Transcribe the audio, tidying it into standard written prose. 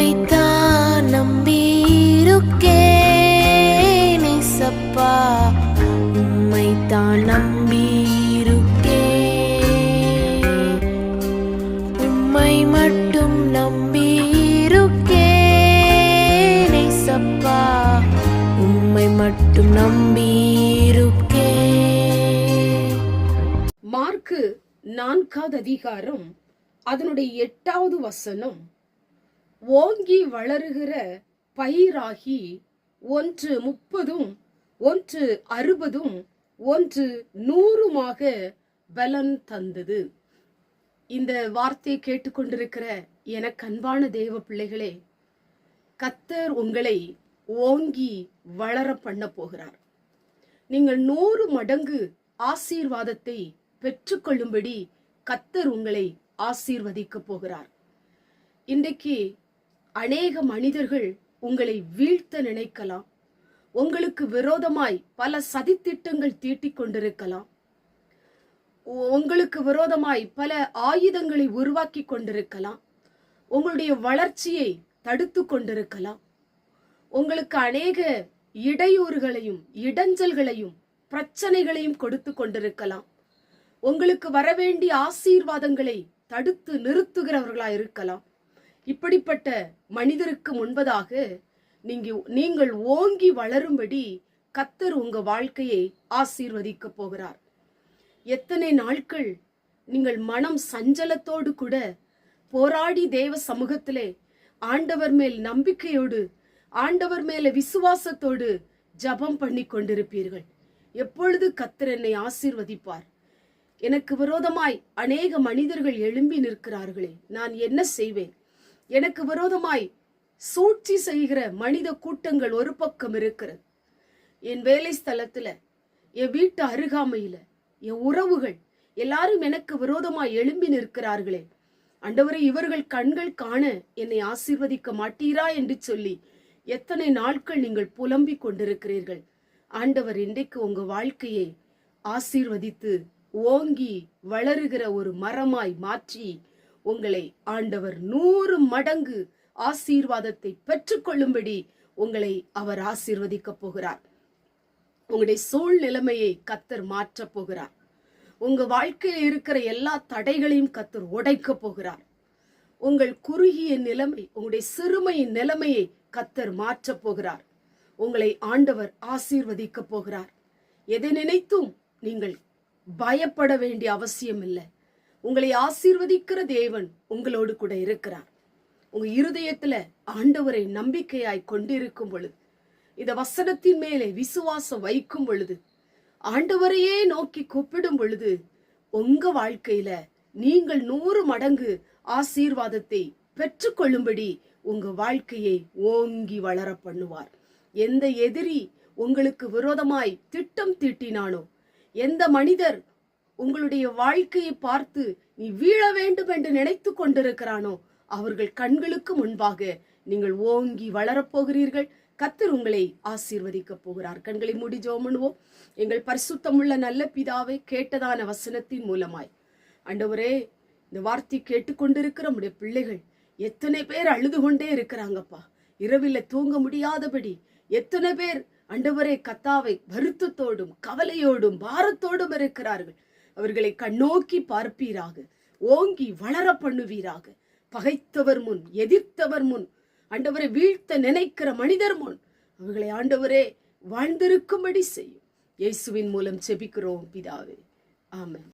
உம்மைத்தான் நம்பியிருக்கேன் ஏசப்பா, உம்மைத்தான் நம்பியிருக்கேன், உம்மை மட்டும் நம்பியிருக்கேன் ஏசப்பா, உம்மை மட்டும் நம்பியிருக்கேன். மார்க்கு 4வது அதிகாரம் அதனுடைய 8வது வசனம், ஓங்கி வளருகிற பயிராகி 1 30, 1 60, 1 100 பலன் தந்தது. இந்த வார்த்தையை கேட்டுக்கொண்டிருக்கிற எனக்கு அன்பான தேவ பிள்ளைகளே, கர்த்தர் உங்களை ஓங்கி வளர பண்ண போகிறார். நீங்கள் 100 மடங்கு ஆசீர்வாதத்தை பெற்றுக்கொள்ளும்படி கர்த்தர் உங்களை ஆசீர்வதிக்க போகிறார். இன்றைக்கு அநேக மனிதர்கள் உங்களை வீழ்த்த நினைக்கலாம். உங்களுக்கு விரோதமாய் பல சதித்திட்டங்கள் தீட்டிக் கொண்டிருக்கலாம். உங்களுக்கு விரோதமாய் பல ஆயுதங்களை உருவாக்கி கொண்டிருக்கலாம். உங்களுடைய வளர்ச்சியை தடுத்து கொண்டிருக்கலாம். உங்களுக்கு அநேக இடையூறுகளையும் இடைஞ்சல்களையும் பிரச்சனைகளையும் கொடுத்து கொண்டிருக்கலாம். உங்களுக்கு வரவேண்டிய ஆசீர்வாதங்களை தடுத்து நிறுத்துகிறவர்களா இருக்கலாம். இப்படிப்பட்ட மனிதருக்கு முன்பதாக நீங்கள் ஓங்கி வளரும்படி கர்த்தர் உங்க வாழ்க்கையை ஆசீர்வதிக்க போகிறார். எத்தனை நாட்கள் நீங்கள் மனம் சஞ்சலத்தோடு கூட போராடி தேவ சமூகத்திலே ஆண்டவர் மேல் நம்பிக்கையோடு, ஆண்டவர் மேல விசுவாசத்தோடு ஜபம் பண்ணி கொண்டிருப்பீர்கள். எப்பொழுது கர்த்தர் என்னை ஆசீர்வதிப்பார்? எனக்கு விரோதமாய் அநேக மனிதர்கள் எழும்பி நிற்கிறார்களே, நான் என்ன செய்வேன்? எனக்கு விரோதமாய் சூழ்ச்சி செய்கிற மனித கூட்டங்கள் ஒரு பக்கம் இருக்கிறது. என் வேலை ஸ்தலத்துல, என் வீட்டு அருகாமையில, என் உறவுகள் எல்லாரும் எனக்கு விரோதமாய் எழும்பி நிற்கிறார்களே, ஆண்டவரே இவர்கள் கண்கள் காண என்னை ஆசீர்வதிக்க மாட்டீரா என்று சொல்லி எத்தனை நாட்கள் நீங்கள் புலம்பிக் கொண்டிருக்கிறீர்கள். ஆண்டவர் இன்றைக்கு உங்க வாழ்க்கையை ஆசீர்வதித்து ஓங்கி வளருகிற ஒரு மரமாய் மாற்றி உங்களை ஆண்டவர் 100 மடங்கு ஆசீர்வாதத்தை பெற்றுக்கொள்ளும்படி உங்களை அவர் ஆசீர்வதிக்க போகிறார். உங்களுடைய சூழ்நிலைமையை கர்த்தர் மாற்ற போகிறார். உங்க வாழ்க்கையில் இருக்கிற எல்லா தடைகளையும் கர்த்தர் உடைக்க போகிறார். உங்கள் குறுகிய நிலைமை, உங்களுடைய சிறுமையின் நிலைமையை கர்த்தர் மாற்ற போகிறார். உங்களை ஆண்டவர் ஆசீர்வதிக்க போகிறார். எதை நினைத்தும் நீங்கள் பயப்பட வேண்டிய அவசியம் இல்லை. உங்களை ஆசீர்வதிக்கிற தேவன் உங்களோடு கூட இருக்கிறார். உங்க இருதயத்துல ஆண்டவரை நம்பிக்கையாய் கொண்டிருக்கும் பொழுது, இந்த வசனத்தின் மேலே விசுவாசம் வைக்கும் பொழுது, ஆண்டவரையே நோக்கி கூப்பிடும் பொழுது, உங்க வாழ்க்கையில நீங்கள் 100 மடங்கு ஆசீர்வாதத்தை பெற்றுக்கொள்ளும்படி உங்க வாழ்க்கையை ஓங்கி வளர பண்ணுவார். எந்த எதிரி உங்களுக்கு விரோதமாய் திட்டம் தீட்டினானோ, எந்த மனிதர் உங்களுடைய வாழ்க்கையை பார்த்து நீ வீழ வேண்டும் என்று நினைத்து கொண்டிருக்கிறானோ, அவர்கள் கண்களுக்கு முன்பாக நீங்கள் ஓங்கி வளரப்போகிறீர்கள். கர்த்தர் உங்களை ஆசீர்வதிக்க போகிறார். கண்களை மூடி ஜெபம் பண்ணுவோம். எங்கள் பரிசுத்தமுள்ள நல்ல பிதாவே, கேட்டதான வசனத்தின் மூலமாய் ஆண்டவரே, இந்த வார்த்தை கேட்டுக்கொண்டிருக்கிற நம்முடைய பிள்ளைகள் எத்தனை பேர் அழுது கொண்டே இருக்கிறாங்கப்பா. இரவில தூங்க முடியாதபடி எத்தனை பேர் ஆண்டவரே கர்த்தாவை வருத்தத்தோடும் கவலையோடும் பாரத்தோடும் இருக்கிறார்கள். அவர்களை கண்ணோக்கி பார்ப்பீராக, ஓங்கி வளர பண்ணுவீராக. பகைத்தவர் முன், எதிர்த்தவர் முன், ஆண்டவரை வீழ்த்த நினைக்கிற மனிதர் முன் அவர்களை ஆண்டவரே வாழ்ந்திருக்கும்படி செய்யும். இயேசுவின் மூலம் ஜெபிக்கிறோம் பிதாவே, ஆமென்.